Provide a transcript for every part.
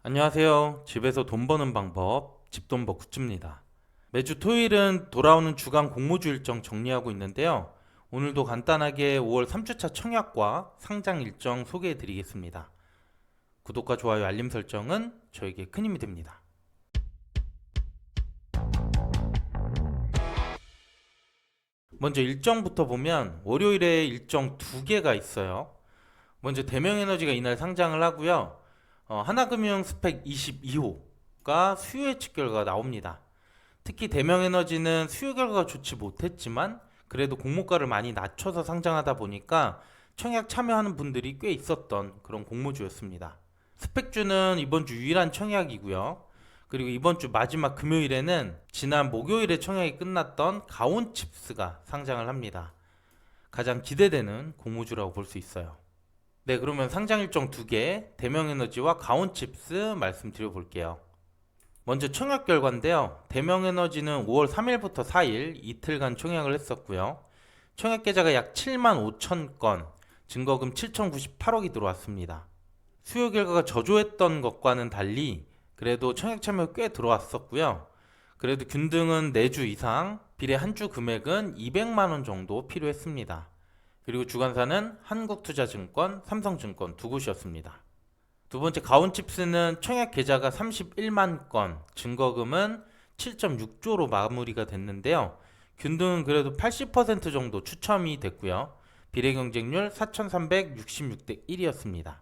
안녕하세요. 집에서 돈 버는 방법, 집돈버 굿즈입니다. 매주 토요일은 돌아오는 주간 공모주 일정 정리하고 있는데요. 오늘도 간단하게 5월 3주차 청약과 상장 일정 소개해 드리겠습니다. 구독과 좋아요, 알림 설정은 저에게 큰 힘이 됩니다. 먼저 일정부터 보면 월요일에 일정 두 개가 있어요. 먼저 대명에너지가 이날 상장을 하고요. 하나금융 스펙 22호가 수요 예측 결과가 나옵니다. 특히 대명에너지는 수요 결과가 좋지 못했지만 그래도 공모가를 많이 낮춰서 상장하다 보니까 청약 참여하는 분들이 꽤 있었던 그런 공모주였습니다. 스펙주는 이번 주 유일한 청약이고요. 그리고 이번 주 마지막 금요일에는 지난 목요일에 청약이 끝났던 가온칩스가 상장을 합니다. 가장 기대되는 공모주라고 볼 수 있어요. 네, 그러면 상장 일정 두 개, 대명에너지와 가온칩스 말씀드려 볼게요. 먼저 청약 결과인데요. 대명에너지는 5월 3일부터 4일 이틀간 청약을 했었고요. 청약 계좌가 약 7만 5천 건, 증거금 7,098억이 들어왔습니다. 수요 결과가 저조했던 것과는 달리 그래도 청약 참여 꽤 들어왔었고요. 그래도 균등은 4주 이상, 비례 한 주 금액은 200만 원 정도 필요했습니다. 그리고 주관사는 한국투자증권, 삼성증권 두 곳이었습니다. 두 번째 가온칩스는 청약 계좌가 31만 건, 증거금은 7.6조로 마무리가 됐는데요. 균등은 그래도 80% 정도 추첨이 됐고요. 비례 경쟁률 4,366대 1이었습니다.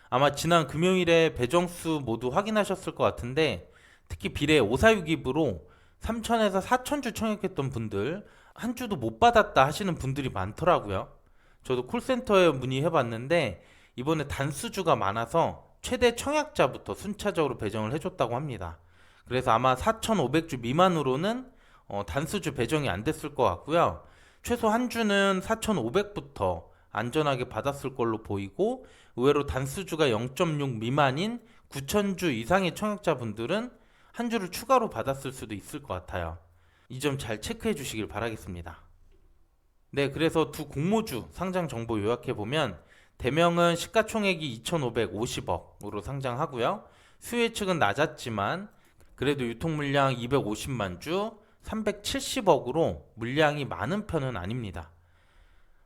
아마 지난 금요일에 배정수 모두 확인하셨을 것 같은데 특히 비례 546입으로 3,000에서 4,000주 청약했던 분들 한 주도 못 받았다 하시는 분들이 많더라고요. 저도 콜센터에 문의해봤는데 이번에 단수주가 많아서 최대 청약자부터 순차적으로 배정을 해줬다고 합니다. 그래서 아마 4,500주 미만으로는 단수주 배정이 안 됐을 것 같고요. 최소 한 주는 4,500부터 안전하게 받았을 걸로 보이고 의외로 단수주가 0.6 미만인 9,000주 이상의 청약자분들은 한 주를 추가로 받았을 수도 있을 것 같아요. 이 점 잘 체크해 주시길 바라겠습니다. 네, 그래서 두 공모주 상장 정보 요약해보면 대명은 시가총액이 2,550억으로 상장하고요. 수요 예측은 낮았지만 그래도 유통 물량 250만 주, 370억으로 물량이 많은 편은 아닙니다.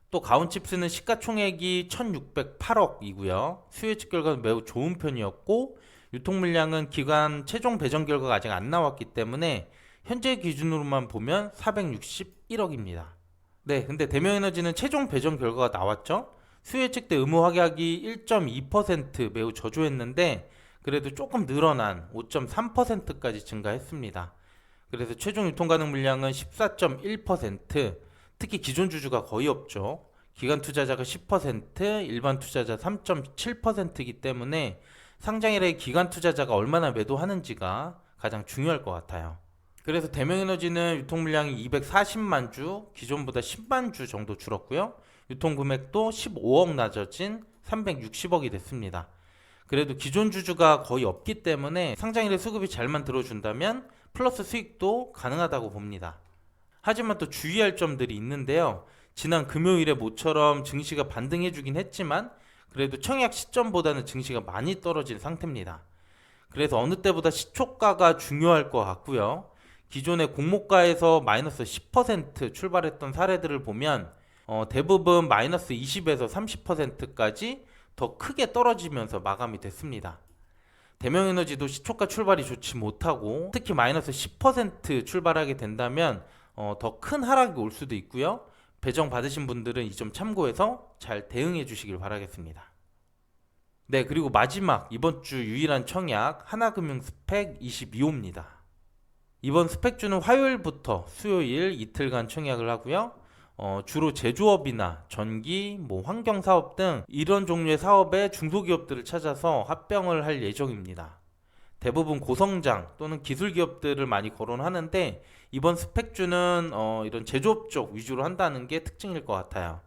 또 가온칩스는 시가총액이 1,608억이고요. 수요 예측 결과는 매우 좋은 편이었고 유통 물량은 기관 최종 배정 결과가 아직 안 나왔기 때문에 현재 기준으로만 보면 461억입니다. 네, 근데 대명에너지는 최종 배정 결과가 나왔죠. 수요 예측 때 의무 확약이 1.2% 매우 저조했는데 그래도 조금 늘어난 5.3%까지 증가했습니다. 그래서 최종 유통 가능 물량은 14.1%, 특히 기존 주주가 거의 없죠. 기관 투자자가 10%, 일반 투자자 3.7%이기 때문에 상장일에 기관 투자자가 얼마나 매도하는지가 가장 중요할 것 같아요. 그래서 대명에너지는 유통 물량이 240만 주, 기존보다 10만 주 정도 줄었고요. 유통 금액도 15억 낮아진 360억이 됐습니다. 그래도 기존 주주가 거의 없기 때문에 상장일에 수급이 잘만 들어준다면 플러스 수익도 가능하다고 봅니다. 하지만 또 주의할 점들이 있는데요. 지난 금요일에 모처럼 증시가 반등해주긴 했지만 그래도 청약 시점보다는 증시가 많이 떨어진 상태입니다. 그래서 어느 때보다 시초가가 중요할 것 같고요. 기존의 공모가에서 마이너스 10% 출발했던 사례들을 보면 대부분 마이너스 20에서 30%까지 더 크게 떨어지면서 마감이 됐습니다. 대명에너지도 시초가 출발이 좋지 못하고 특히 마이너스 10% 출발하게 된다면 더 큰 하락이 올 수도 있고요. 배정 받으신 분들은 이 점 참고해서 잘 대응해 주시길 바라겠습니다. 네, 그리고 마지막 이번 주 유일한 청약 하나금융 스펙 22호입니다. 이번 스펙주는 화요일부터 수요일 이틀간 청약을 하고요. 주로 제조업이나 전기, 환경사업 등 이런 종류의 사업의 중소기업들을 찾아서 합병을 할 예정입니다. 대부분 고성장 또는 기술기업들을 많이 거론하는데 이번 스펙주는 이런 제조업 쪽 위주로 한다는 게 특징일 것 같아요.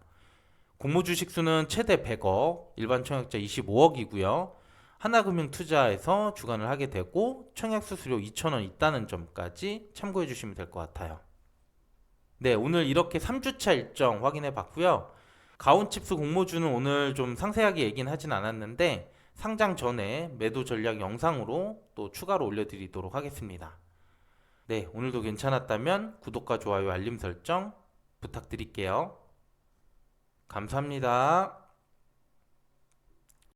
공모주식 수는 최대 100억, 일반 청약자 25억이고요. 하나금융투자에서 주관을 하게 되고 청약 수수료 2,000원 있다는 점까지 참고해 주시면 될 것 같아요. 네, 오늘 이렇게 3주차 일정 확인해 봤고요. 가온칩스 공모주는 오늘 좀 상세하게 얘기는 하진 않았는데 상장 전에 매도 전략 영상으로 또 추가로 올려드리도록 하겠습니다. 네, 오늘도 괜찮았다면 구독과 좋아요, 알림 설정 부탁드릴게요. 감사합니다.